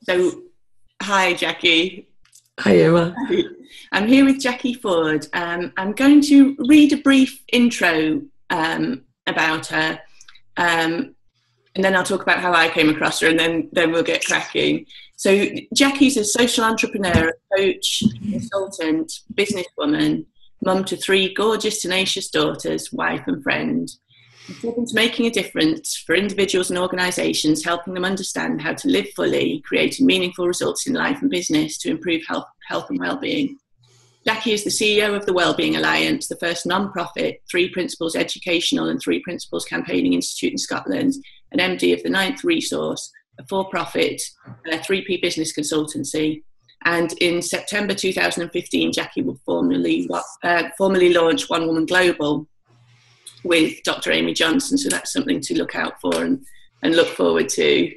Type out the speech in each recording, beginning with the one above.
So, hi, Jacquie. Hi, Emma. I'm here with Jacquie Forde. I'm going to read a brief intro about her, and then I'll talk about how I came across her, and then we'll get cracking. So, Jacquie's a social entrepreneur, coach, consultant, businesswoman, mum to three gorgeous, tenacious daughters, wife and friend. She's open to making a difference for individuals and organisations, helping them understand how to live fully, creating meaningful results in life and business to improve health and well-being. Jacquie is the CEO of the Wellbeing Alliance, the first non-profit Three Principles Educational and Three Principles Campaigning Institute in Scotland, and MD of the Ninth Resource, a for-profit 3P business consultancy. And in September 2015, Jacquie will formally launch One Woman Global with Dr. Amy Johnson, so that's something to look out for and look forward to.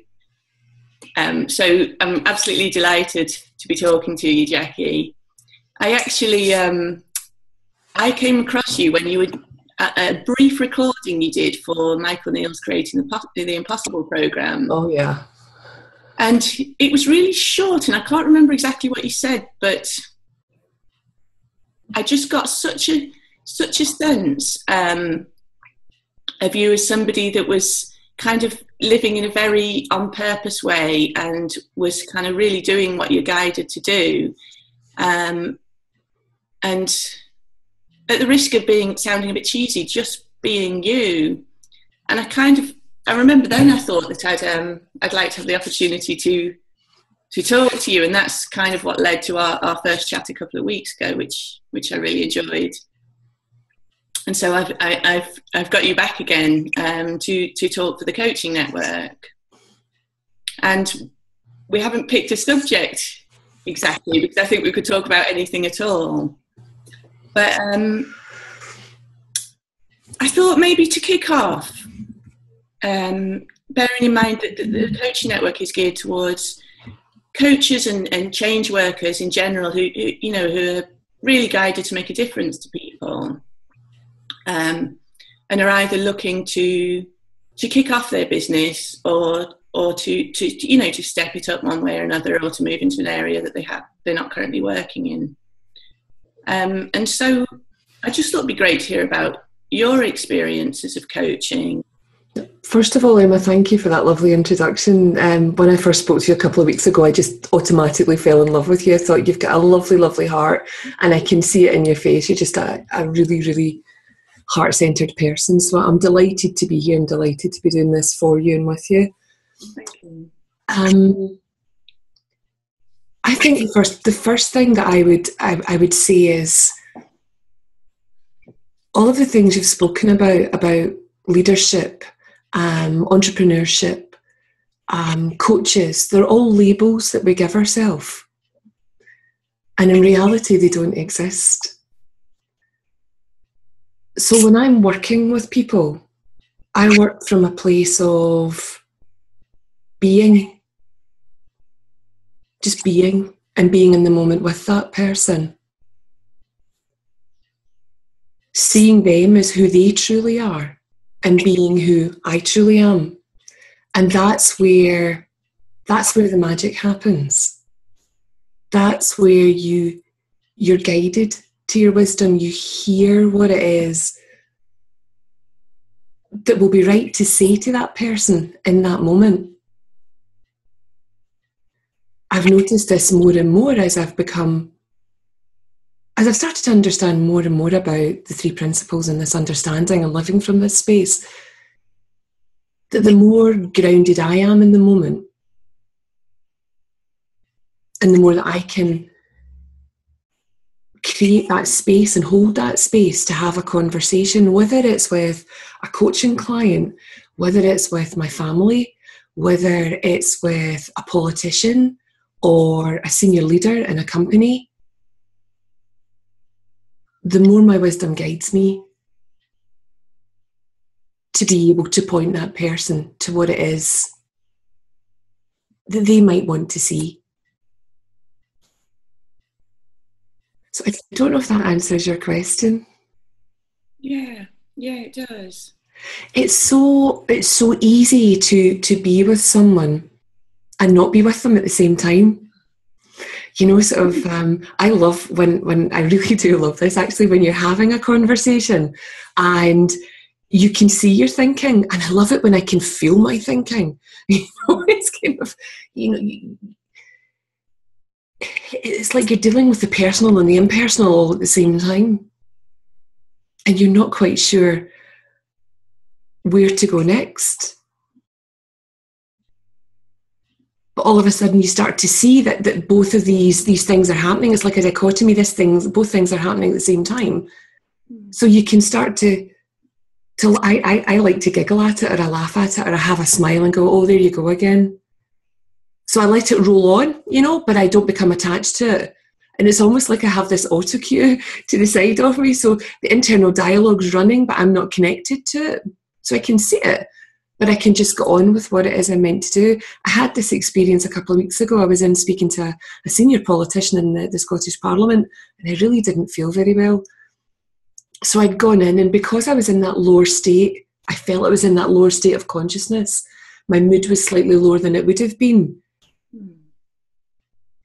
So I'm absolutely delighted to be talking to you, Jacquie. I actually, I came across you when you were at a brief recording you did for Michael Neill's Creating the Impossible programme. Oh, yeah. And it was really short, and I can't remember exactly what you said, but I just got such a sense of you as somebody that was kind of living in a very on purpose way and was kind of really doing what you're guided to do. And at the risk of sounding a bit cheesy, just being you. And I remember then I thought that I'd like to have the opportunity to talk to you, and that's kind of what led to our first chat a couple of weeks ago, which I really enjoyed. And so I've got you back again to talk for the Coaching Network. And we haven't picked a subject exactly, because I think we could talk about anything at all. But I thought maybe to kick off, bearing in mind that the Coaching Network is geared towards coaches and change workers in general who are really guided to make a difference to people. And are either looking to kick off their business or to step it up one way or another, or to move into an area that they're not currently working in. And so I just thought it'd be great to hear about your experiences of coaching. First of all, Emma, thank you for that lovely introduction. When I first spoke to you a couple of weeks ago, I just automatically fell in love with you. I thought you've got a lovely, lovely heart, and I can see it in your face. You're just a really, really heart-centred person. So I'm delighted to be here and delighted to be doing this for you and with you. Thank you. I think the first thing that I would say is all of the things you've spoken about leadership, entrepreneurship, coaches, they're all labels that we give ourselves. And in reality, they don't exist. So when I'm working with people, I work from a place of being. Just being, and being in the moment with that person. Seeing them as who they truly are, and being who I truly am. And that's where the magic happens. That's where you're guided to your wisdom. You hear what it is that will be right to say to that person in that moment. I've noticed this more and more as I've started to understand more and more about the three principles and this understanding and living from this space, that the more grounded I am in the moment, and the more that I can create that space and hold that space to have a conversation, whether it's with a coaching client, whether it's with my family, whether it's with a politician, or a senior leader in a company, the more my wisdom guides me to be able to point that person to what it is that they might want to see. So I don't know if that answers your question. Yeah, it does. It's so easy to be with someone and not be with them at the same time. You know, sort of, I love when I really do love this, actually, when you're having a conversation and you can see your thinking, and I love it when I can feel my thinking. You know, it's kind of, you know, it's like you're dealing with the personal and the impersonal all at the same time. And you're not quite sure where to go next. But all of a sudden you start to see that both of these things are happening. It's like a dichotomy, both things are happening at the same time. So you can start to I like to giggle at it, or I laugh at it, or I have a smile and go, oh, there you go again. So I let it roll on, you know, but I don't become attached to it. And it's almost like I have this auto cue to the side of me. So the internal dialogue's running, but I'm not connected to it. So I can see it, but I can just go on with what it is I'm meant to do. I had this experience a couple of weeks ago. I was in speaking to a senior politician in the Scottish Parliament, and I really didn't feel very well. So I'd gone in, and because I was in that lower state, I felt I was in that lower state of consciousness. My mood was slightly lower than it would have been.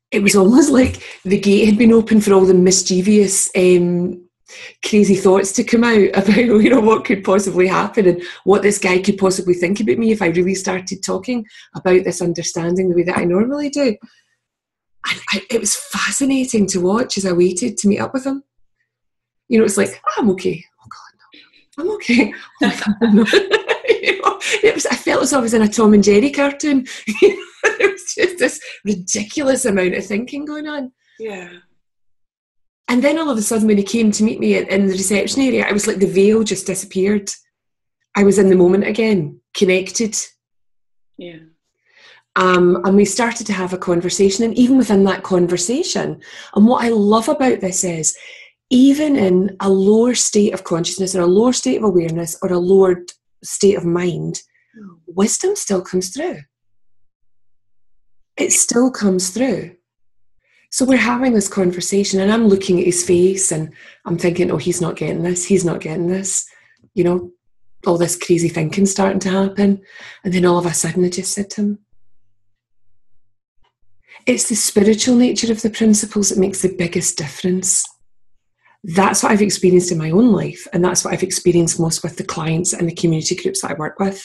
It was almost like the gate had been opened for all the mischievous, crazy thoughts to come out about, you know, what could possibly happen and what this guy could possibly think about me if I really started talking about this understanding the way that I normally do. It was fascinating to watch as I waited to meet up with him. You know, it's like, oh, I'm okay. Oh God, no, I'm okay. Oh my God, no. You know, I felt as though I was in a Tom and Jerry cartoon. You know, it was just this ridiculous amount of thinking going on. Yeah. And then all of a sudden, when he came to meet me in the reception area, it was like the veil just disappeared. I was in the moment again, connected. Yeah. And we started to have a conversation, and even within that conversation, and what I love about this is, even in a lower state of consciousness or a lower state of awareness or a lower state of mind, wisdom still comes through. It still comes through. So we're having this conversation, and I'm looking at his face and I'm thinking, oh, he's not getting this, he's not getting this. You know, all this crazy thinking starting to happen. And then all of a sudden I just said to him, it's the spiritual nature of the principles that makes the biggest difference. That's what I've experienced in my own life, and that's what I've experienced most with the clients and the community groups that I work with.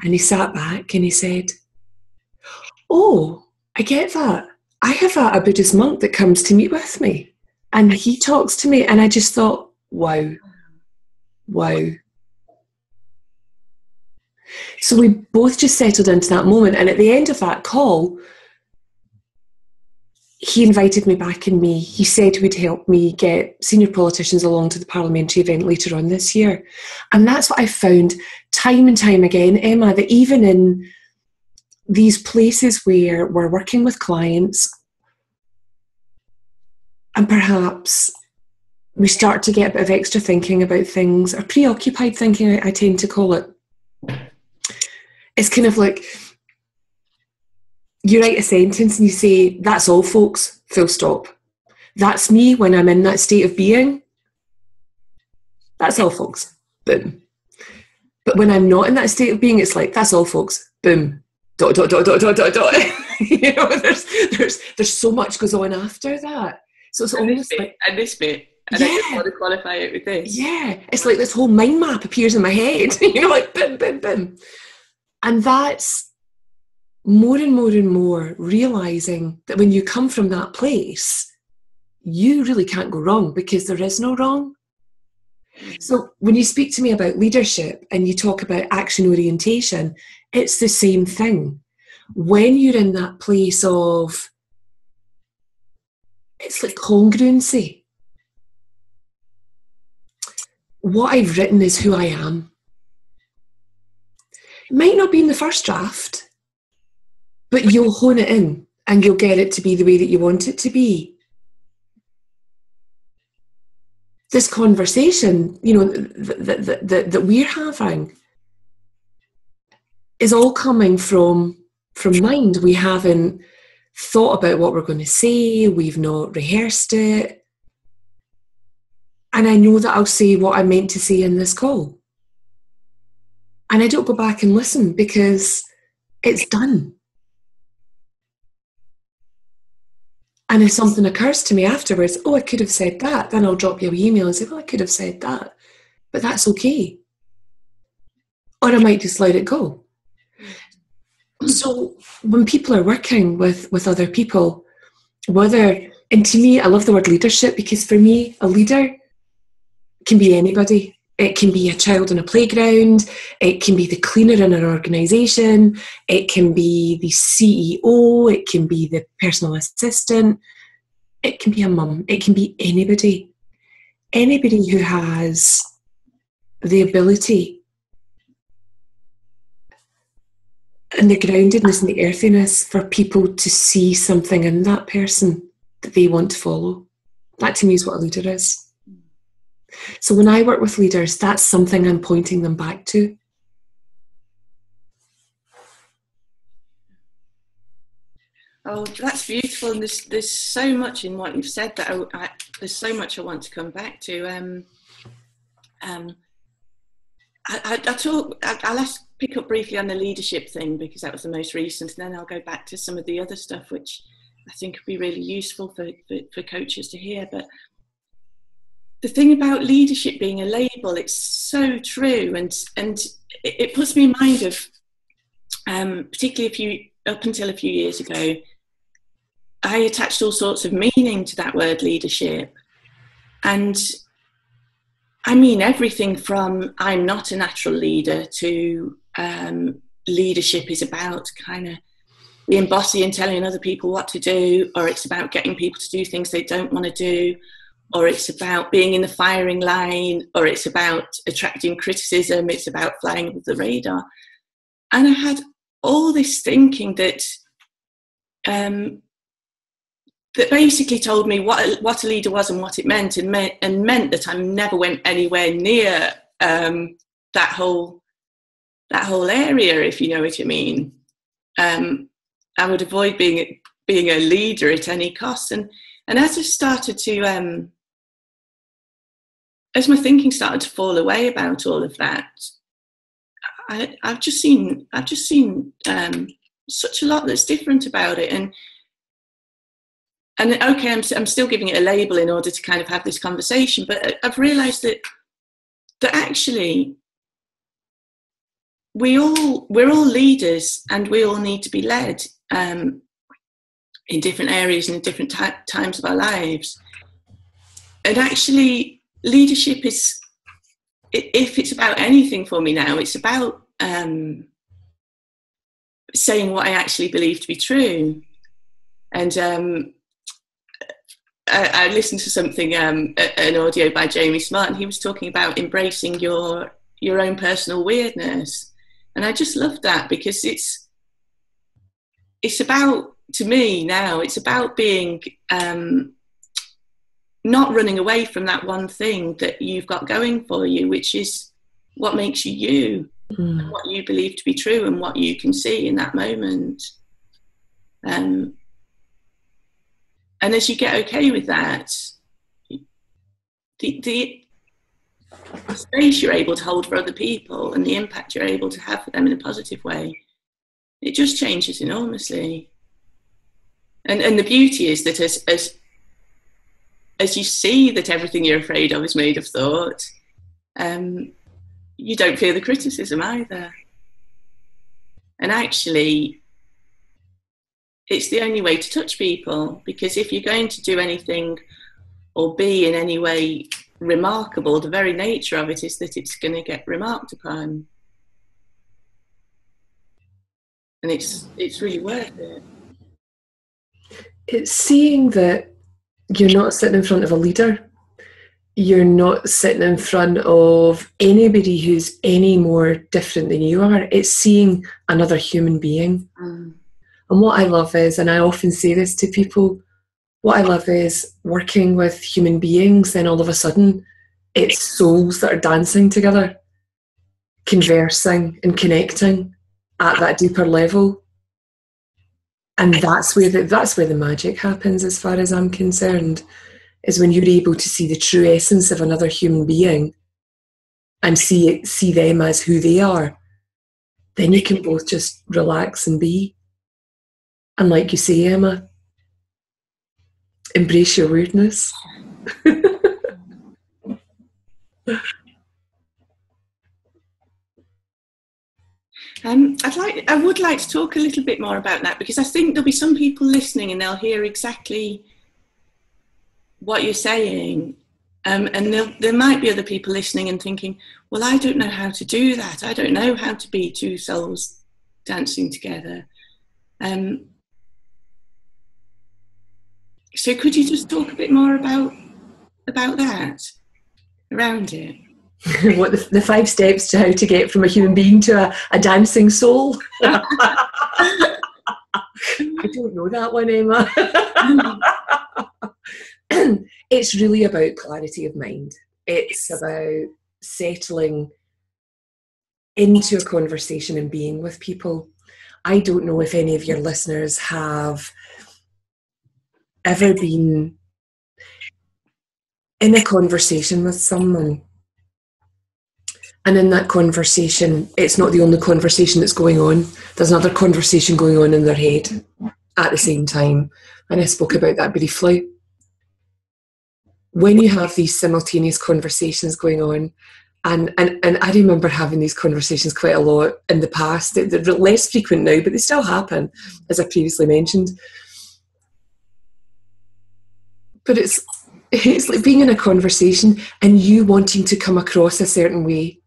And he sat back and he said, oh, I get that. I have a Buddhist monk that comes to meet with me, and he talks to me, and I just thought, wow. So we both just settled into that moment, and at the end of that call, he invited me back, and he said he'd help me get senior politicians along to the parliamentary event later on this year. And that's what I found time and time again, Emma, that even in these places where we're working with clients and perhaps we start to get a bit of extra thinking about things, or preoccupied thinking, I tend to call it. It's kind of like you write a sentence and you say, that's all, folks, full stop. That's me when I'm in that state of being. That's all, folks. Boom. But when I'm not in that state of being, it's like, that's all, folks. Boom. ... You know, there's so much goes on after that. So it's almost like, and this bit, and I just want to qualify it with this. Yeah, it's like this whole mind map appears in my head. You know, like boom, boom, boom. And that's more and more and more realizing that when you come from that place, you really can't go wrong, because there is no wrong. So when you speak to me about leadership and you talk about action orientation, it's the same thing. When you're in that place of, it's like congruency. What I've written is who I am. It might not be in the first draft, but you'll hone it in and you'll get it to be the way that you want it to be. This conversation, you know, that we're having is all coming from mind. We haven't thought about what we're going to say. We've not rehearsed it. And I know that I'll say what I meant to say in this call. And I don't go back and listen, because It's done. And if something occurs to me afterwards, oh, I could have said that, then I'll drop you an email and say, well, I could have said that, but that's okay. Or I might just let it go. So when people are working with other people, and to me, I love the word leadership, because for me, a leader can be anybody. It can be a child on a playground. It can be the cleaner in an organisation. It can be the CEO. It can be the personal assistant. It can be a mum. It can be anybody. Anybody who has the ability and the groundedness and the earthiness for people to see something in that person that they want to follow. That to me is what a leader is. So when I work with leaders, that's something I'm pointing them back to. Oh, that's beautiful. And there's so much in what you've said that there's so much I want to come back to. I'll pick up briefly on the leadership thing, because that was the most recent, and then I'll go back to some of the other stuff which I think would be really useful for coaches to hear. But the thing about leadership being a label, it's so true, and it puts me in mind of, particularly up until a few years ago, I attached all sorts of meaning to that word leadership. And I mean everything from I'm not a natural leader to leadership is about kind of being bossy and telling other people what to do, or it's about getting people to do things they don't want to do, or it's about being in the firing line, or it's about attracting criticism, it's about flying under the radar. And I had all this thinking that that basically told me what a leader was and what it meant, and meant that I never went anywhere near that whole area, if you know what I mean. I would avoid being a leader at any cost. And as I started to as my thinking started to fall away about all of that, I've just seen such a lot that's different about it. And okay, I'm still giving it a label in order to kind of have this conversation, but I've realised that actually we're all leaders, and we all need to be led in different areas and in different times of our lives. And actually, leadership is, if it's about anything for me now, it's about saying what I actually believe to be true. And I listened to something, an audio by Jamie Smart, and he was talking about embracing your own personal weirdness. And I just loved that, because it's about, to me now, it's about being not running away from that one thing that you've got going for you, which is what makes you you, and what you believe to be true, and what you can see in that moment. And as you get okay with that, the space you're able to hold for other people and the impact you're able to have for them in a positive way, it just changes enormously. And the beauty is that as you see that everything you're afraid of is made of thought, you don't fear the criticism either. And actually, it's the only way to touch people, because if you're going to do anything or be in any way remarkable, the very nature of it is that it's going to get remarked upon. And it's really worth it. It's seeing that you're not sitting in front of a leader. You're not sitting in front of anybody who's any more different than you are. It's seeing another human being. And what I love is, and I often say this to people, what I love is working with human beings, then all of a sudden it's souls that are dancing together, conversing and connecting at that deeper level. And that's where the magic happens, as far as I'm concerned, is when you're able to see the true essence of another human being and see them as who they are. then you can both just relax and be. And like you say, Emma, embrace your rudeness. I would like to talk a little bit more about that, because I think there'll be some people listening and they'll hear exactly what you're saying. And there might be other people listening and thinking, well, I don't know how to do that. I don't know how to be two souls dancing together. So could you just talk a bit more about that, around it? What the 5 steps to how to get from a human being to a dancing soul? I don't know that one, Emma. It's really about clarity of mind. It's about settling into a conversation and being with people. I don't know if any of your listeners have ever been in a conversation with someone, and in that conversation, it's not the only conversation that's going on. There's another conversation going on in their head at the same time. And I spoke about that briefly. When you have these simultaneous conversations going on, and I remember having these conversations quite a lot in the past. They're less frequent now, but they still happen, as I previously mentioned. But it's like being in a conversation and you wanting to come across a certain way.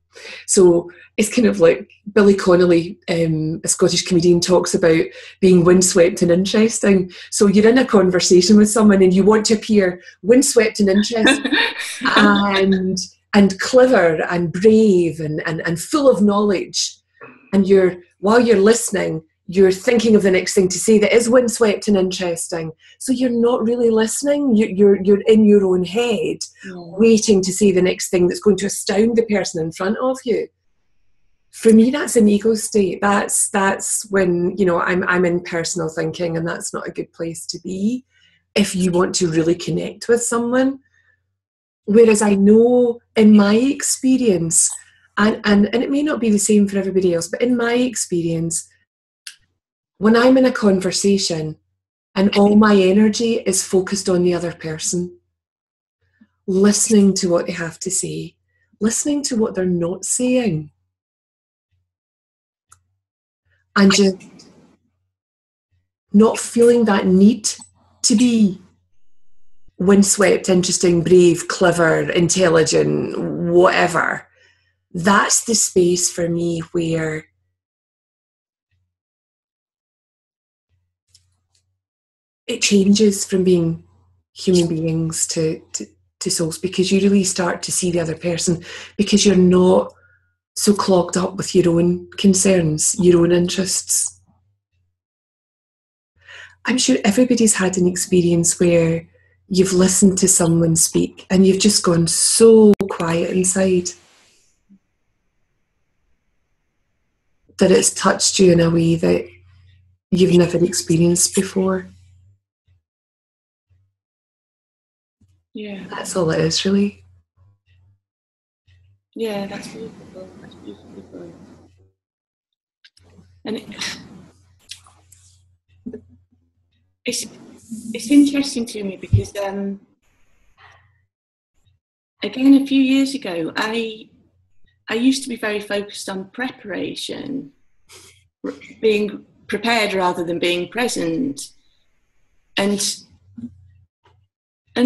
So it's kind of like Billy Connolly, a Scottish comedian, talks about being windswept and interesting. So you're in a conversation with someone and you want to appear windswept and interesting and clever and brave and full of knowledge. And while you're listening, you're thinking of the next thing to say that is windswept and interesting. So you're not really listening. You're in your own head, waiting to say the next thing that's going to astound the person in front of you. For me, that's an ego state. That's when, I'm in personal thinking, and that's not a good place to be if you want to really connect with someone. Whereas I know in my experience, and it may not be the same for everybody else, but in my experience, when I'm in a conversation and all my energy is focused on the other person, listening to what they have to say, listening to what they're not saying, and just not feeling that need to be windswept, interesting, brave, clever, intelligent, whatever. That's the space for me where it changes from being human beings to souls, because you really start to see the other person, because you're not so clogged up with your own concerns, your own interests. I'm sure everybody's had an experience where you've listened to someone speak and you've just gone so quiet inside that it's touched you in a way that you've never experienced before. Yeah. That's all it is, really. Yeah, that's beautiful. That's beautiful. And it's interesting to me because again, a few years ago, I used to be very focused on preparation, being prepared rather than being present, and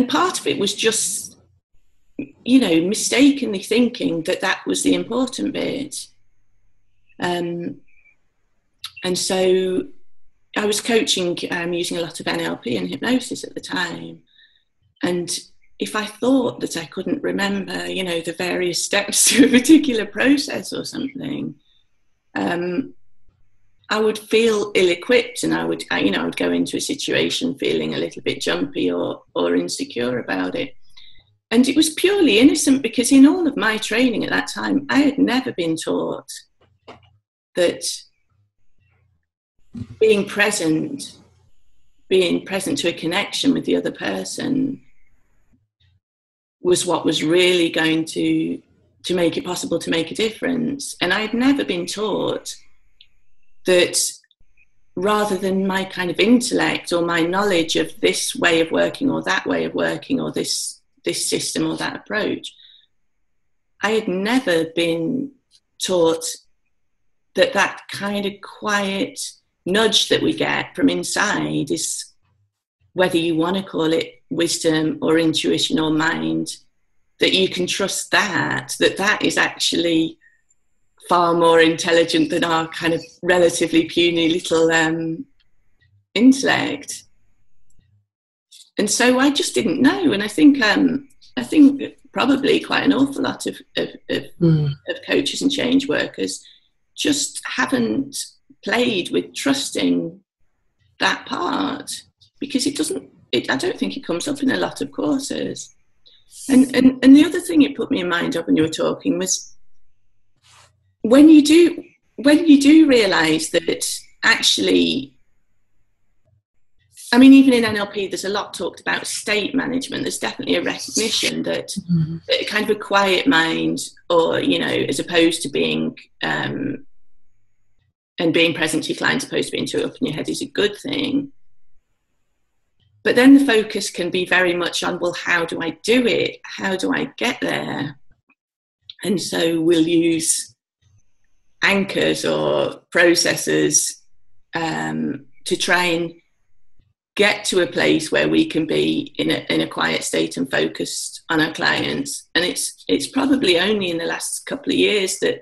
part of it was just, mistakenly thinking that was the important bit. And so I was coaching using a lot of NLP and hypnosis at the time. And if I thought that I couldn't remember, the various steps to a particular process or something, I would feel ill-equipped, and I would go into a situation feeling a little bit jumpy or insecure about it. And it was purely innocent, because in all of my training at that time, I had never been taught that being present to a connection with the other person was what was really going to make it possible to make a difference. And I had never been taught that rather than my kind of intellect or my knowledge of this way of working or that way of working or this system or that approach, I had never been taught that kind of quiet nudge that we get from inside is, whether you want to call it wisdom or intuition or mind, that you can trust that is actually far more intelligent than our kind of relatively puny little intellect. And so I just didn't know. And I think probably quite an awful lot of coaches and change workers just haven't played with trusting that part, because I don't think it comes up in a lot of courses. And the other thing it put me in mind of when you were talking was when you do realise that actually, I mean, even in NLP, there's a lot talked about state management. There's definitely a recognition that, that kind of a quiet mind, or, you know, as opposed to being and being present to your client, opposed to being too up in your head, is a good thing. But then the focus can be very much on, well, how do I do it? How do I get there? And so we'll use anchors or processes to try and get to a place where we can be in a quiet state and focused on our clients. And it's probably only in the last couple of years that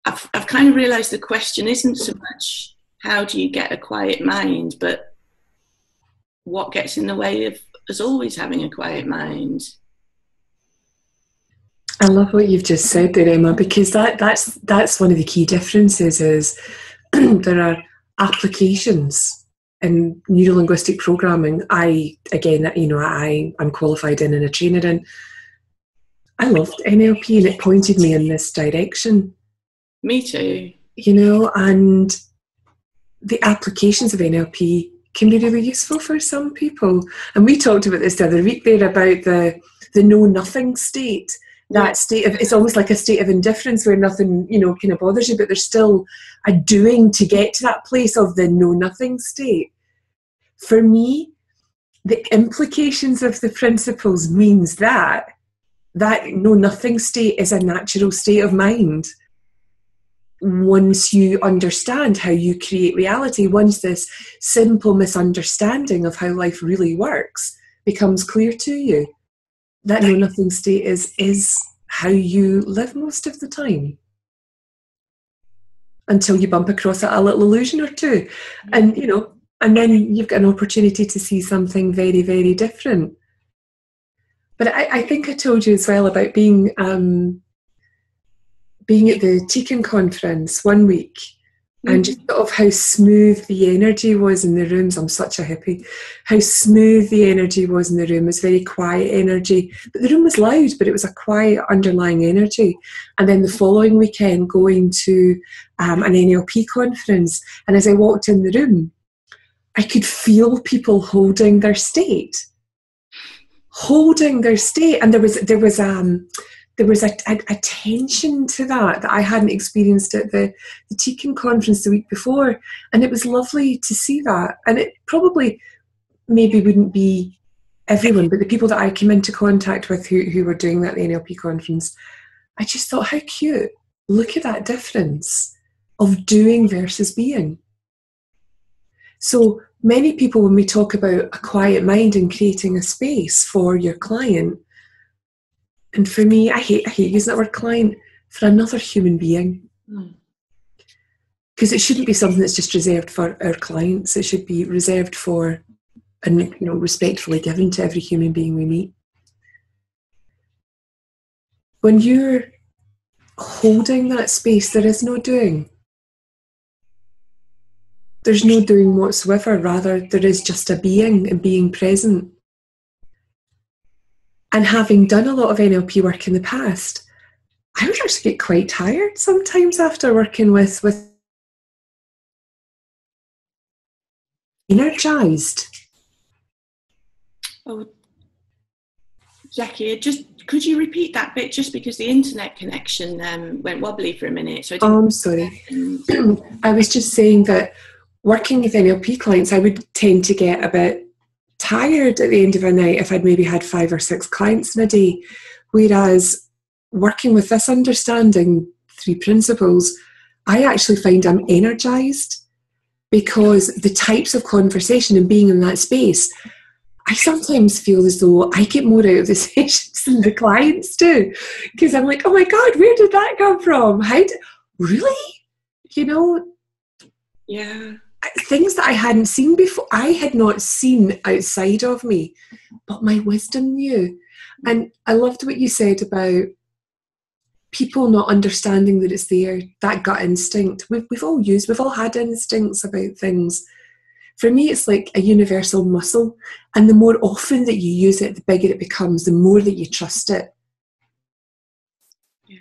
I've kind of realised the question isn't so much how do you get a quiet mind, but what gets in the way of us always having a quiet mind. I love what you've just said there, Emma, because that's one of the key differences is there are applications in neuro-linguistic programming. I'm qualified in and a trainer in. I loved NLP and it pointed me in this direction. Me too. You know, and the applications of NLP can be really useful for some people. And we talked about this the other week there about the know-nothing state. That state of, it's almost like a state of indifference where nothing, you know, kind of bothers you, but there's still a doing to get to that place of the know-nothing state. For me, the implications of the principles means that know-nothing state is a natural state of mind. Once you understand how you create reality, once this simple misunderstanding of how life really works becomes clear to you, that know-nothing state is how you live most of the time. Until you bump across a little illusion or two. And, you know, and then you've got an opportunity to see something very, very different. But I think I told you as well about being at the Teaching Conference one week, and just sort of how smooth the energy was in the rooms. I'm such a hippie. How smooth the energy was in the room. It was very quiet energy. But the room was loud, but it was a quiet underlying energy. And then the following weekend, going to an NLP conference, and as I walked in the room, I could feel people holding their state. And there was a tension to that I hadn't experienced at the Teaching Conference the week before, and it was lovely to see that. And it probably maybe wouldn't be everyone, but the people that I came into contact with who were doing that at the NLP conference, I just thought, how cute. Look at that difference of doing versus being. So many people, when we talk about a quiet mind and creating a space for your client, and for me, I hate using that word client, for another human being. Because it shouldn't be something that's just reserved for our clients. It should be reserved for and, you know, respectfully given to every human being we meet. When you're holding that space, there is no doing. There's no doing whatsoever. Rather, there is just a being and being present. And having done a lot of NLP work in the past, I would actually get quite tired sometimes after working with energized. Oh, Jacquie, could you repeat that bit, just because the internet connection went wobbly for a minute? So I'm sorry. I was just saying that working with NLP clients, I would tend to get a bit tired at the end of a night if I'd maybe had 5 or 6 clients in a day. Whereas working with this understanding 3 principles, I actually find I'm energized, because the types of conversation and being in that space, I sometimes feel as though I get more out of the sessions than the clients do, because I'm like, oh my God, where did that come from? Really? You know? Yeah. Things that I hadn't seen before, I had not seen outside of me, but my wisdom knew. And I loved what you said about people not understanding that it's there, that gut instinct. We've all had instincts about things. For me, it's like a universal muscle, and the more often that you use it, the bigger it becomes, the more that you trust it. Yeah.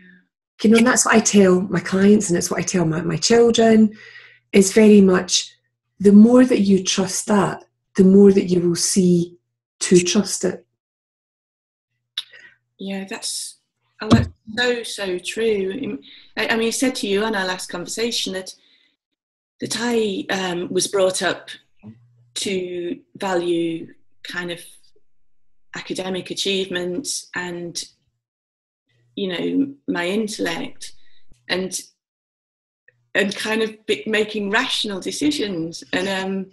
You know, and that's what I tell my clients, and it's what I tell my children, is very much, the more that you trust that, the more that you will see to trust it. Yeah, that's so true. I mean, I said to you on our last conversation that I was brought up to value kind of academic achievement and, you know, my intellect, and kind of making rational decisions, and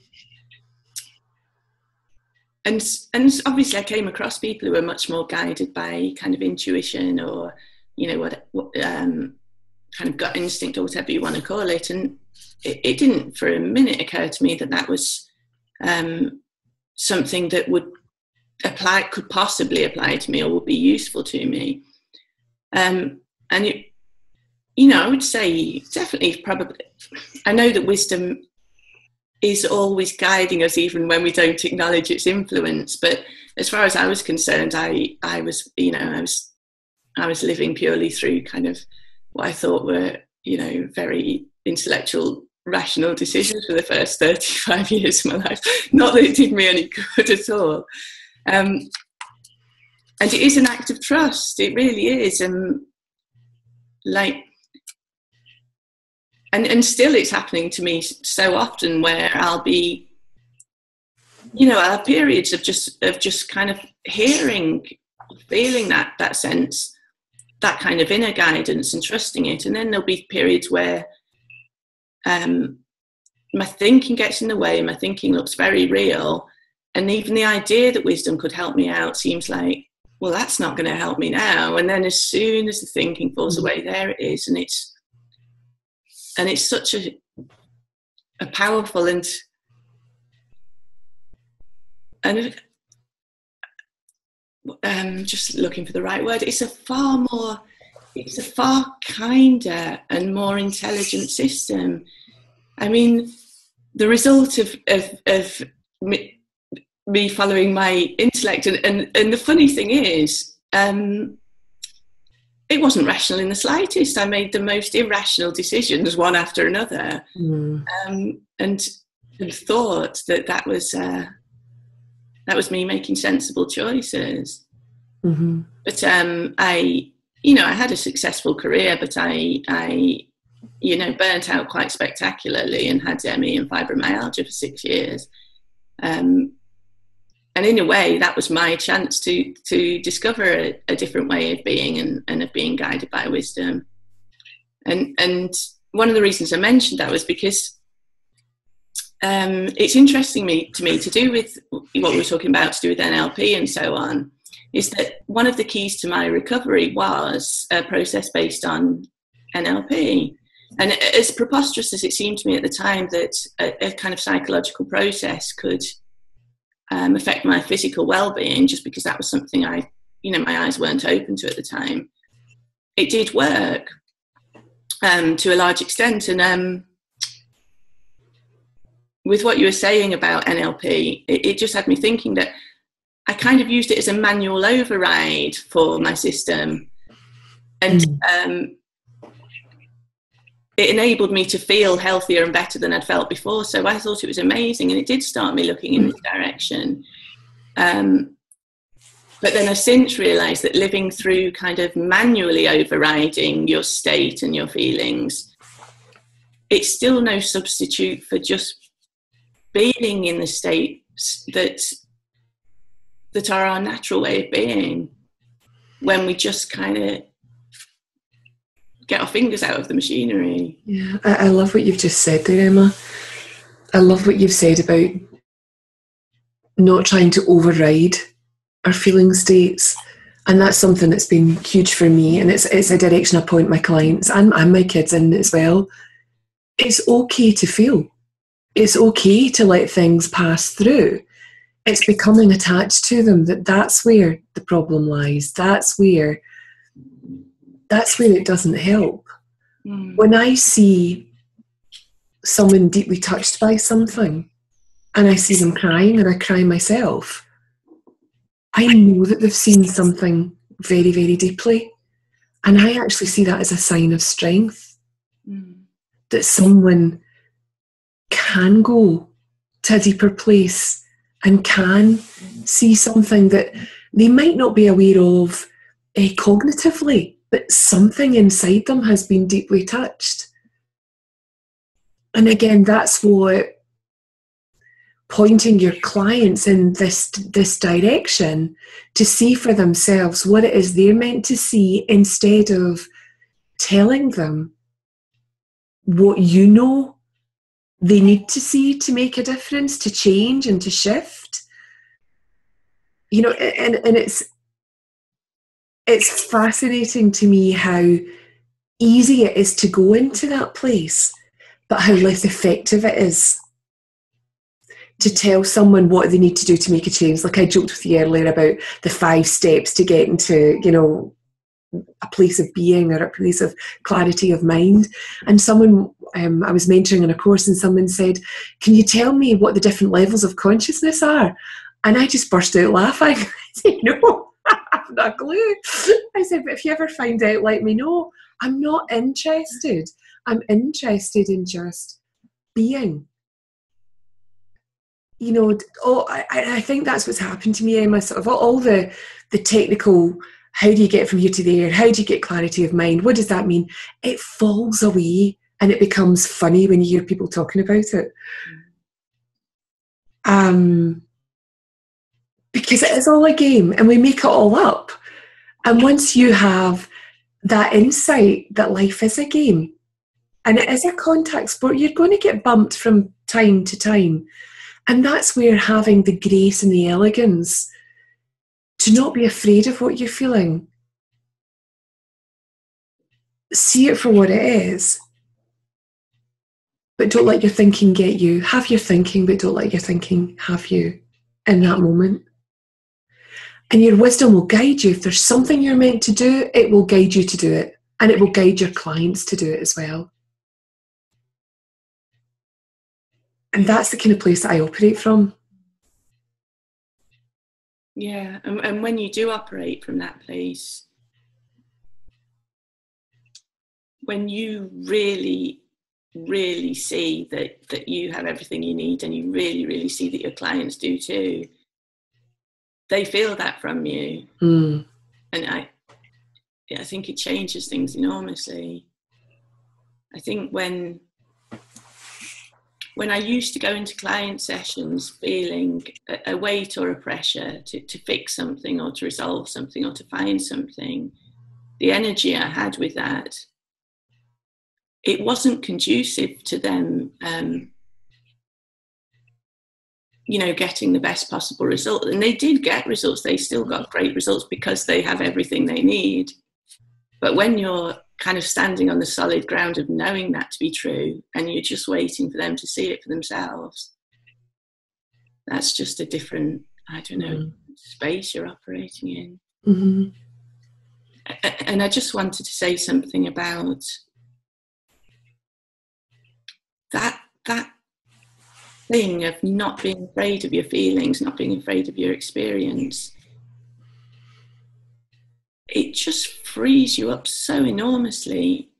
obviously I came across people who were much more guided by kind of intuition, or, you know, what kind of gut instinct, or whatever you want to call it, and it didn't for a minute occur to me that was something that could possibly apply to me or would be useful to me. And it, you know, I would say definitely, probably, I know that wisdom is always guiding us, even when we don't acknowledge its influence. But as far as I was concerned, I was living purely through kind of what I thought were, you know, very intellectual, rational decisions for the first 35 years of my life. Not that it did me any good at all. And it is an act of trust. It really is. And still it's happening to me so often, where I'll be, you know, I'll have periods of just kind of feeling that sense, that kind of inner guidance, and trusting it. And then there'll be periods where my thinking gets in the way, and my thinking looks very real. And even the idea that wisdom could help me out seems like, well, that's not going to help me now. And then as soon as the thinking falls away, there it is. And it's such a powerful and just looking for the right word. It's a far kinder and more intelligent system. I mean, the result of me following my intellect, and the funny thing is, it wasn't rational in the slightest. I made the most irrational decisions, one after another, and thought that was me making sensible choices. Mm-hmm. But I had a successful career, but I burnt out quite spectacularly, and had ME and fibromyalgia for 6 years. And in a way, that was my chance to discover a different way of being, and of being guided by wisdom. And one of the reasons I mentioned that was because it's interesting to me to do with what we were talking about, to do with NLP and so on, is that one of the keys to my recovery was a process based on NLP. And as preposterous as it seemed to me at the time that a kind of psychological process could affect my physical well-being, just because that was something my eyes weren't open to at the time, it did work to a large extent. And with what you were saying about NLP, it just had me thinking that I kind of used it as a manual override for my system. And it enabled me to feel healthier and better than I'd felt before. So I thought it was amazing, and it did start me looking in this direction. But then I've since realised that living through kind of manually overriding your state and your feelings, it's still no substitute for just being in the states that are our natural way of being, when we just kind of get our fingers out of the machinery. Yeah, I love what you've just said there, Emma. I love what you've said about not trying to override our feeling states. And that's something that's been huge for me. And it's a direction I point my clients and my kids in as well. It's okay to feel. It's okay to let things pass through. It's becoming attached to them that's where the problem lies. That's where it doesn't help. When I see someone deeply touched by something and I see them crying and I cry myself, I know that they've seen something very, very deeply. And I actually see that as a sign of strength. That someone can go to a deeper place and can see something that they might not be aware of cognitively, but something inside them has been deeply touched. And again, that's what pointing your clients in this direction to see for themselves what it is they're meant to see, instead of telling them what you know they need to see to make a difference, to change and to shift. You know, and it's fascinating to me how easy it is to go into that place, but how less effective it is to tell someone what they need to do to make a change. Like I joked with you earlier about the 5 steps to get into, you know, a place of being or a place of clarity of mind. And someone, I was mentoring in a course, and someone said, can you tell me what the different levels of consciousness are? And I just burst out laughing. I said, no, I have no clue. I said, but if you ever find out, let me know. I'm not interested. I'm interested in just being. You know, I think that's what's happened to me, Emma. Sort of all the technical, how do you get from here to there? How do you get clarity of mind? What does that mean? It falls away and it becomes funny when you hear people talking about it. Because it is all a game and we make it all up. And once you have that insight that life is a game and it is a contact sport, you're going to get bumped from time to time. And that's where having the grace and the elegance to not be afraid of what you're feeling. See it for what it is. But don't let your thinking get you. Have your thinking, but don't let your thinking have you in that moment. And your wisdom will guide you. If there's something you're meant to do, it will guide you to do it. And it will guide your clients to do it as well. And that's the kind of place that I operate from. Yeah, and when you do operate from that place, when you really, really see that you have everything you need, and you really, really see that your clients do too, they feel that from you. And I think it changes things enormously. I think when I used to go into client sessions feeling a weight or a pressure to fix something or to resolve something or to find something, the energy I had with that, it wasn't conducive to them, getting the best possible result. And they did get results. They still got great results because they have everything they need. But when you're kind of standing on the solid ground of knowing that to be true, and you're just waiting for them to see it for themselves, that's just a different, space you're operating in. Mm-hmm. And I just wanted to say something about that thing of not being afraid of your feelings, not being afraid of your experience. It just frees you up so enormously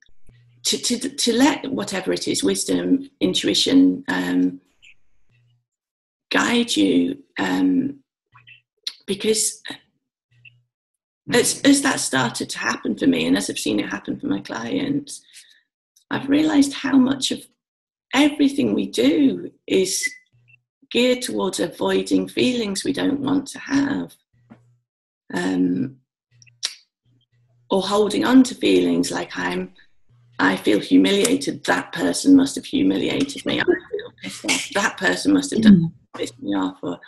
to let whatever it is, wisdom, intuition, guide you, because as that started to happen for me, and as I've seen it happen for my clients, I've realised how much of everything we do is geared towards avoiding feelings we don't want to have, or holding on to feelings like I feel humiliated. That person must have humiliated me. I feel pissed off. That person must have done pissed me off. Or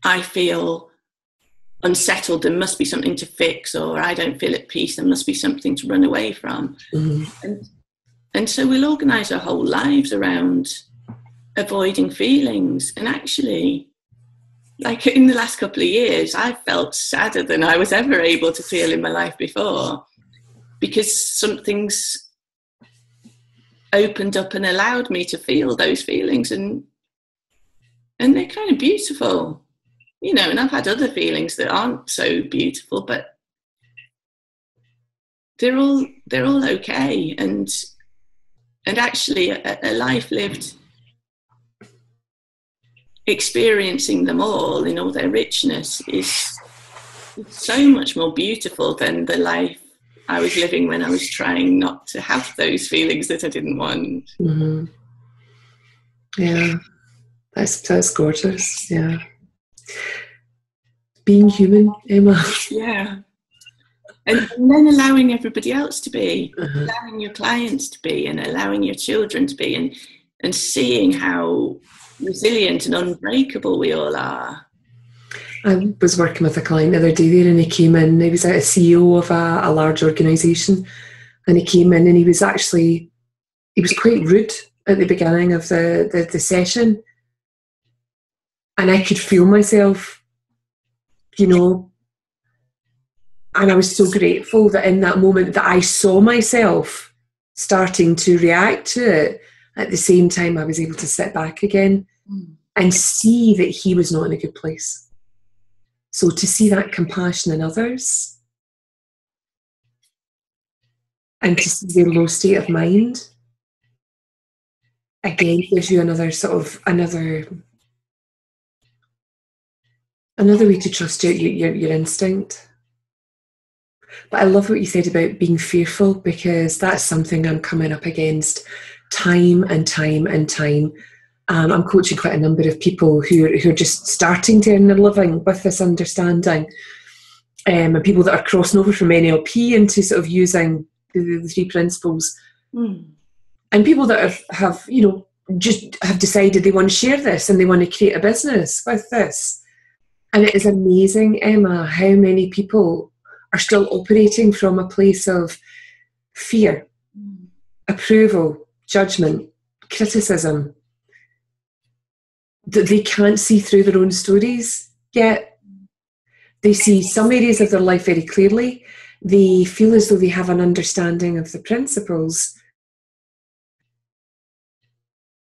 I feel unsettled. There must be something to fix. Or I don't feel at peace. There must be something to run away from. And so we'll organise our whole lives around avoiding feelings. And actually, like in the last couple of years, I've felt sadder than I was ever able to feel in my life before, because something's opened up and allowed me to feel those feelings, and they're kind of beautiful, you know. And I've had other feelings that aren't so beautiful, but they're all okay. And actually, a life lived experiencing them all in all their richness is so much more beautiful than the life I was living when I was trying not to have those feelings that I didn't want. Yeah, that's gorgeous. Yeah, being human, Emma. Yeah, and then allowing everybody else to be, allowing your clients to be, and allowing your children to be, and seeing how resilient and unbreakable we all are. I was working with a client the other day there, and he came in. He was a CEO of a large organisation, and he came in, and he was quite rude at the beginning of the session, and I could feel myself, you know, and I was so grateful that in that moment that I saw myself starting to react to it. At the same time, I was able to sit back again and see that he was not in a good place. So to see that compassion in others and to see their low state of mind, again, gives you another way to trust your instinct. But I love what you said about being fearful, because that's something I'm coming up against time and time and time. I'm coaching quite a number of people who are just starting to earn their living with this understanding, and people that are crossing over from NLP into sort of using the three principles, and people that have you know, just have decided they want to share this and they want to create a business with this. And it is amazing, Emma, how many people are still operating from a place of fear, approval, judgment, criticism, that they can't see through their own stories yet. They see some areas of their life very clearly. They feel as though they have an understanding of the principles,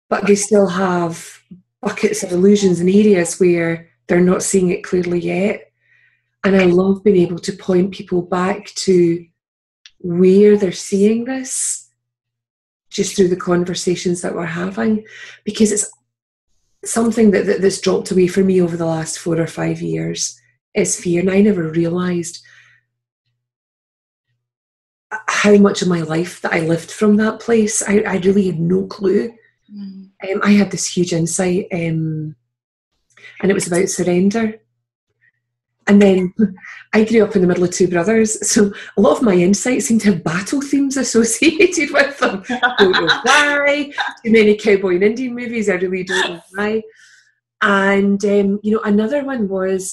but they still have buckets of illusions and areas where they're not seeing it clearly yet. And I love being able to point people back to where they're seeing this just through the conversations that we're having, because it's something that's dropped away for me over the last 4 or 5 years is fear. And I never realised how much of my life that I lived from that place. I really had no clue. I had this huge insight, and it was about surrender. And then I grew up in the middle of 2 brothers, so a lot of my insights seem to have battle themes associated with them. Don't know why. Too many cowboy and Indian movies, I really don't know why. And you know, another one was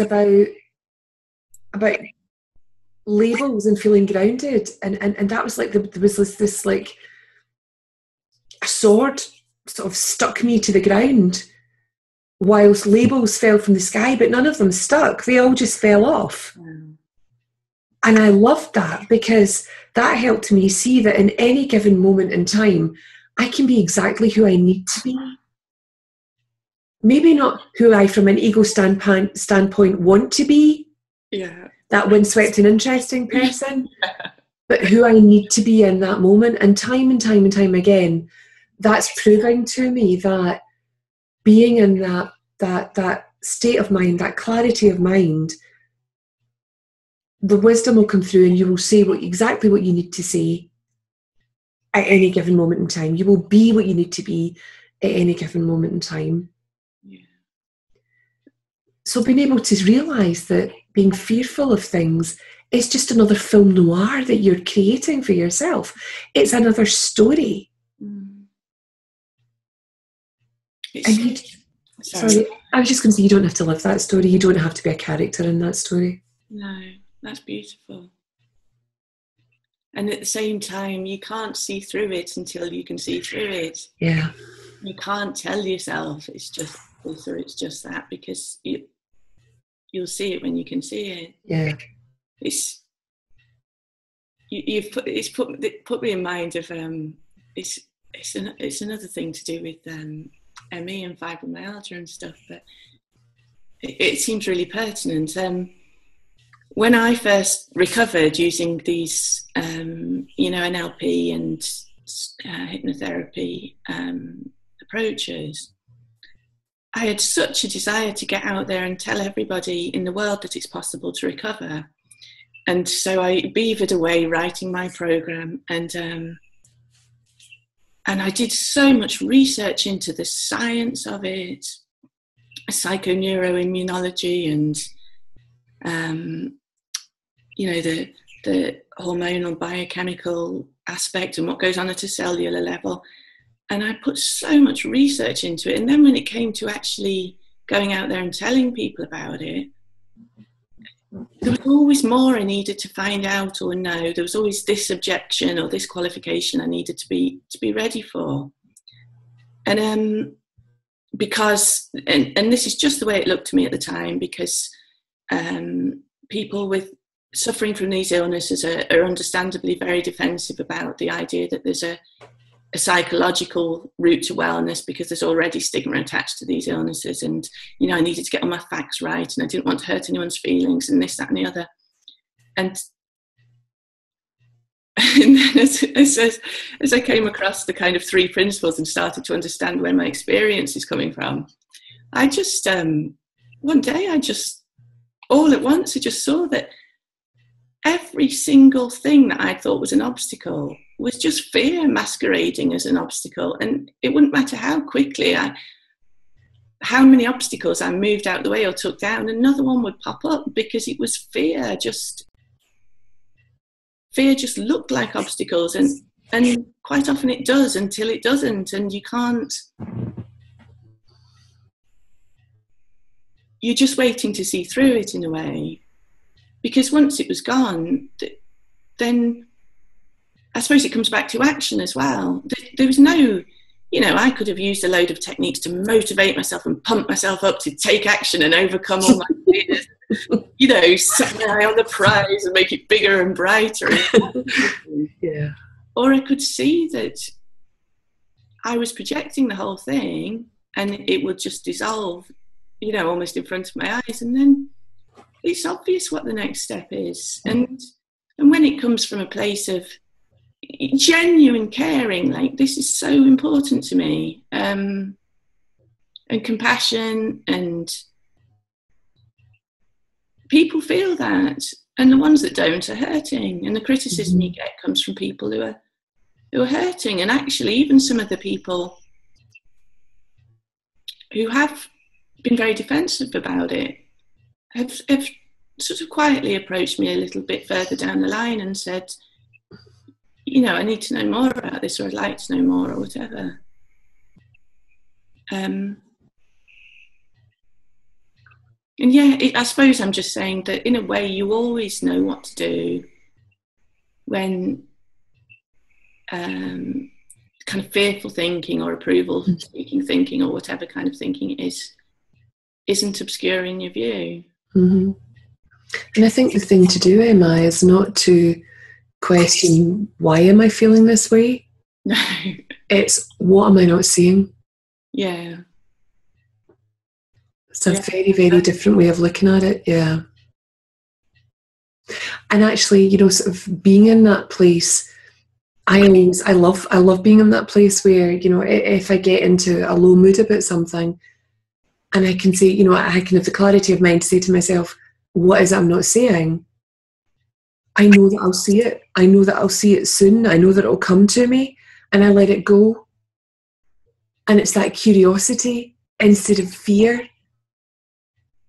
about labels and feeling grounded, and that was like there was this like a sword sort of stuck me to the ground, whilst labels fell from the sky, but none of them stuck. They all just fell off. And I loved that, because that helped me see that in any given moment in time, I can be exactly who I need to be. Maybe not who I, from an ego standpoint, want to be. Yeah. That windswept and interesting person. But who I need to be in that moment. And time again, that's proving to me that being in that state of mind, that clarity of mind, the wisdom will come through and you will say exactly what you need to say at any given moment in time. You will be what you need to be at any given moment in time. Yeah. So being able to realise that being fearful of things is just another film noir that you're creating for yourself. It's another story. Mm. Sorry, I was just going to say, you don't have to live that story. You don't have to be a character in that story. No, that's beautiful. And at the same time, you can't see through it until you can see through it. Yeah. You can't tell yourself it's just this or it's just that, because you'll see it when you can see it. Yeah. It's put me in mind of it's another thing to do with ME and fibromyalgia and stuff, but it seems really pertinent. When I first recovered using these, NLP and hypnotherapy approaches, I had such a desire to get out there and tell everybody in the world that it's possible to recover. And so I beavered away writing my program, and I did so much research into the science of it, psychoneuroimmunology, and the hormonal biochemical aspect and what goes on at a cellular level. And I put so much research into it. And then when it came to actually going out there and telling people about it, there was always more I needed to find out or know. There was always this objection or this qualification I needed to be ready for. And because this is just the way it looked to me at the time, because people with suffering from these illnesses are understandably very defensive about the idea that there's a psychological route to wellness, because there's already stigma attached to these illnesses. And, I needed to get all my facts right, and I didn't want to hurt anyone's feelings, and this, that, and the other. And then as I came across the kind of 3 principles and started to understand where my experience is coming from, I just, one day all at once, I just saw that every single thing that I thought was an obstacle was just fear masquerading as an obstacle. And it wouldn't matter how quickly how many obstacles I moved out the way or took down, another one would pop up, because it was fear just looked like obstacles. And quite often it does until it doesn't. And you're just waiting to see through it in a way. Because once it was gone, then I suppose it comes back to action as well. There was no, I could have used a load of techniques to motivate myself and pump myself up to take action and overcome all my fears, set my eye on the prize and make it bigger and brighter. Yeah. Or I could see that I was projecting the whole thing and it would just dissolve, almost in front of my eyes. And then it's obvious what the next step is. And when it comes from a place of genuine caring, like, this is so important to me, and compassion, and people feel that, and the ones that don't are hurting, and the criticism you get comes from people who are hurting. And actually, even some of the people who have been very defensive about it have sort of quietly approached me a little bit further down the line and said, I need to know more about this, or I'd like to know more, or whatever. And I suppose I'm just saying that in a way you always know what to do when kind of fearful thinking or approval seeking thinking or whatever kind of thinking isn't obscuring your view. Mm-hmm. And I think the thing to do, Emma, is not to question, why am I feeling this way? No. It's, what am I not seeing? Yeah. It's a very, very different way of looking at it. Yeah. And actually, sort of being in that place, I love being in that place where, if I get into a low mood about something, And I can say, you know, I can have the clarity of mind to say to myself, what is it I'm not saying? I know that I'll see it. I know that I'll see it soon. I know that it'll come to me, and I let it go. And it's that curiosity instead of fear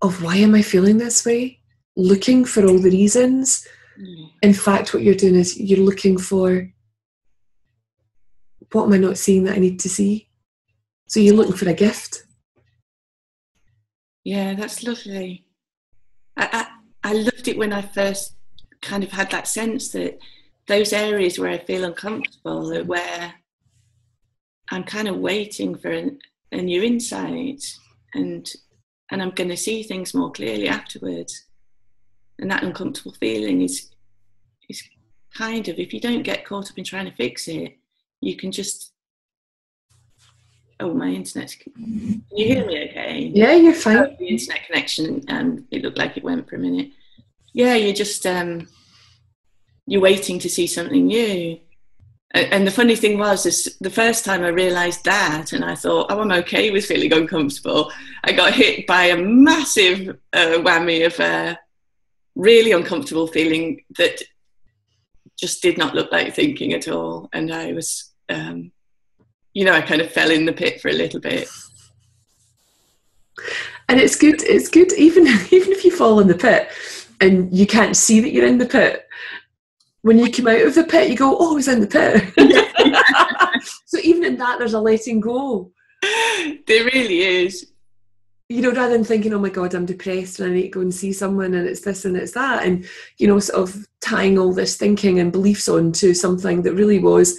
of why am I feeling this way? Looking for all the reasons. In fact, what you're doing is you're looking for, what am I not seeing that I need to see? So you're looking for a gift. Yeah, that's lovely. I loved it when I first kind of had that sense that those areas where I feel uncomfortable are where I'm kind of waiting for a new insight, and I'm going to see things more clearly afterwards. And that uncomfortable feeling is kind of, if you don't get caught up in trying to fix it, you can just, oh, my internet's, can you hear me okay? Yeah, you're fine. Oh, the internet connection, it looked like it went for a minute. Yeah, you're just, you're waiting to see something new. And the funny thing was, is the first time I realised that, and I thought, oh, I'm okay with feeling uncomfortable, I got hit by a massive whammy of really uncomfortable feeling that just did not look like thinking at all. And I was, you know, I kind of fell in the pit for a little bit. And it's good, even if you fall in the pit and you can't see that you're in the pit, when you come out of the pit, you go, oh, I was in the pit. So even in that, there's a letting go. There really is. You know, rather than thinking, oh my God, I'm depressed and I need to go and see someone and it's this and it's that. And, you know, sort of tying all this thinking and beliefs onto something that really was,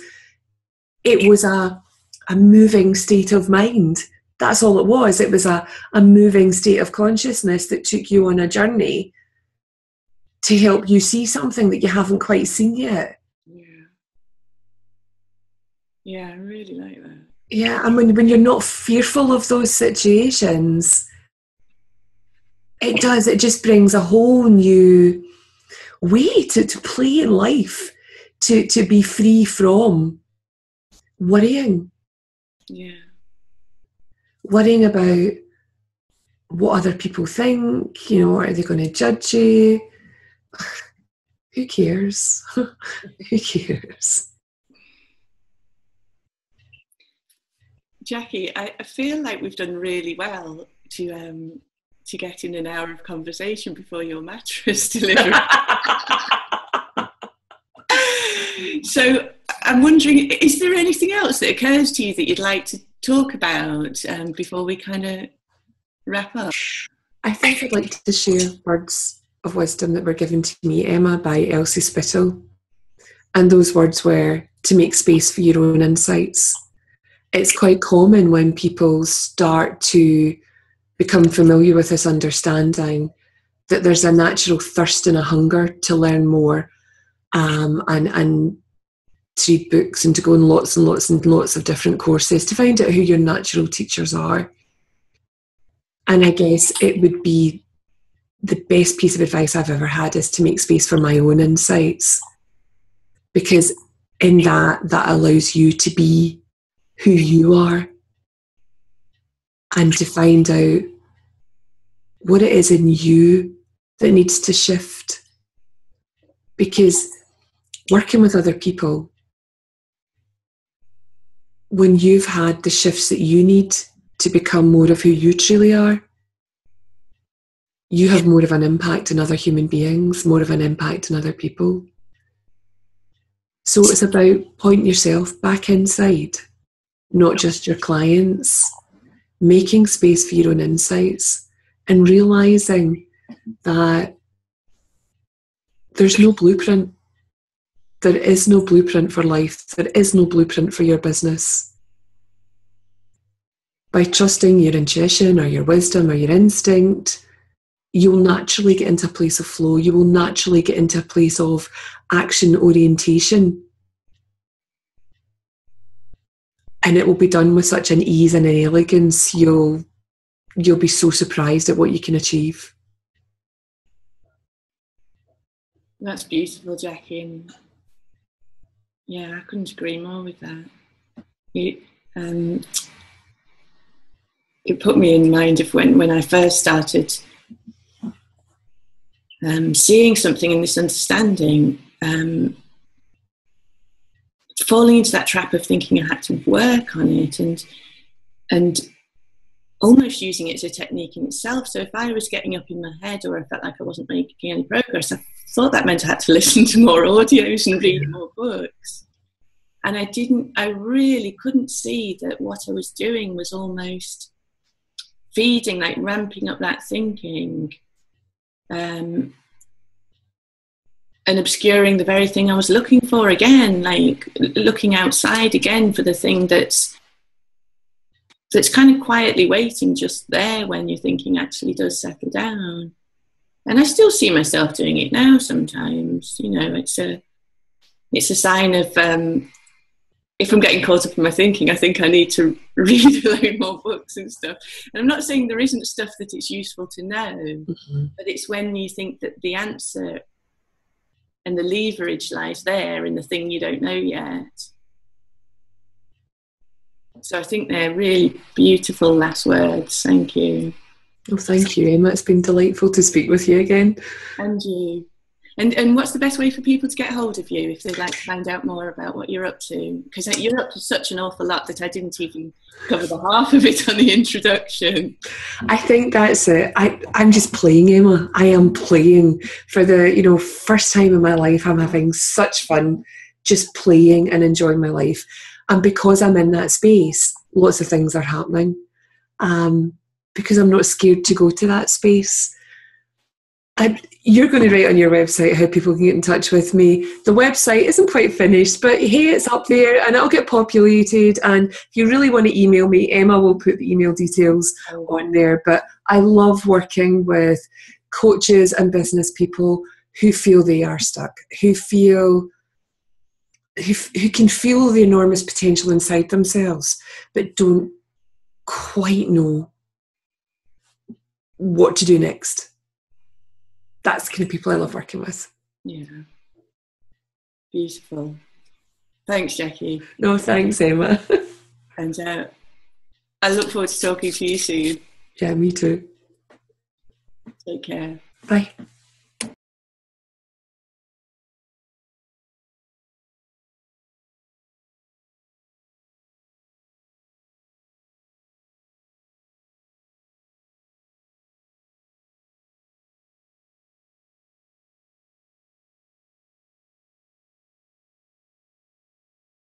it was a moving state of mind. That's all it was. It was a moving state of consciousness that took you on a journey to help you see something that you haven't quite seen yet. Yeah, I really like that. Yeah, and when you're not fearful of those situations, it just brings a whole new way to play in life, to be free from worrying. Yeah. Worrying about what other people think, you know, are they going to judge you? Who cares? Who cares? Jacquie, I feel like we've done really well to get in an hour of conversation before your mattress delivery. So I'm wondering, is there anything else that occurs to you that you'd like to talk about before we kind of wrap up? I think I'd like to share words of wisdom that were given to me, Emma, by Elsie Spittle. And those words were to make space for your own insights. It's quite common when people start to become familiar with this understanding that there's a natural thirst and a hunger to learn more, and to read books and to go on lots and lots and lots of different courses to find out who your natural teachers are. And I guess it would be the best piece of advice I've ever had is to make space for my own insights, because in that allows you to be who you are and to find out what it is in you that needs to shift. Because working with other people, when you've had the shifts that you need to become more of who you truly are, you have more of an impact on other human beings, more of an impact on other people. So it's about pointing yourself back inside, not just your clients, making space for your own insights and realising that there's no blueprint. There is no blueprint for life. There is no blueprint for your business. By trusting your intuition or your wisdom or your instinct, you'll naturally get into a place of flow. You will naturally get into a place of action orientation. And it will be done with such an ease and an elegance, you'll be so surprised at what you can achieve. That's beautiful, Jacquie. And yeah, I couldn't agree more with that. it put me in mind of when I first started seeing something in this understanding, falling into that trap of thinking I had to work on it, and almost using it as a technique in itself. So if I was getting up in my head, or I felt like I wasn't making any progress, I thought that meant I had to listen to more audios and read more books. And I really couldn't see that what I was doing was almost feeding, like ramping up that thinking, and obscuring the very thing I was looking for again, like looking outside again for the thing that's kind of quietly waiting just there when your thinking actually does settle down. And I still see myself doing it now sometimes. You know, it's a sign of, if I'm getting caught up in my thinking, I think I need to read a load more books and stuff. And I'm not saying there isn't stuff that it's useful to know, but it's when you think that the answer and the leverage lies there in the thing you don't know yet. So I think they're really beautiful last words. Thank you. Oh, thank you, Emma. It's been delightful to speak with you again. And you. And what's the best way for people to get hold of you if they'd like to find out more about what you're up to? Because you're up to such an awful lot that I didn't even cover the half of it on the introduction. I think that's it. I'm just playing, Emma. I am playing for the first time in my life. I'm having such fun just playing and enjoying my life. And because I'm in that space, lots of things are happening. Because I'm not scared to go to that space. You're going to write on your website how people can get in touch with me. The website isn't quite finished, but hey, it's up there and it'll get populated. And if you really want to email me, Emma will put the email details on there. But I love working with coaches and business people who feel they are stuck, who can feel the enormous potential inside themselves, but don't quite know what to do next. That's the kind of people I love working with. Yeah. Beautiful. Thanks, Jackie. No, thanks, Emma. And I look forward to talking to you soon. Yeah, me too. Take care. Bye.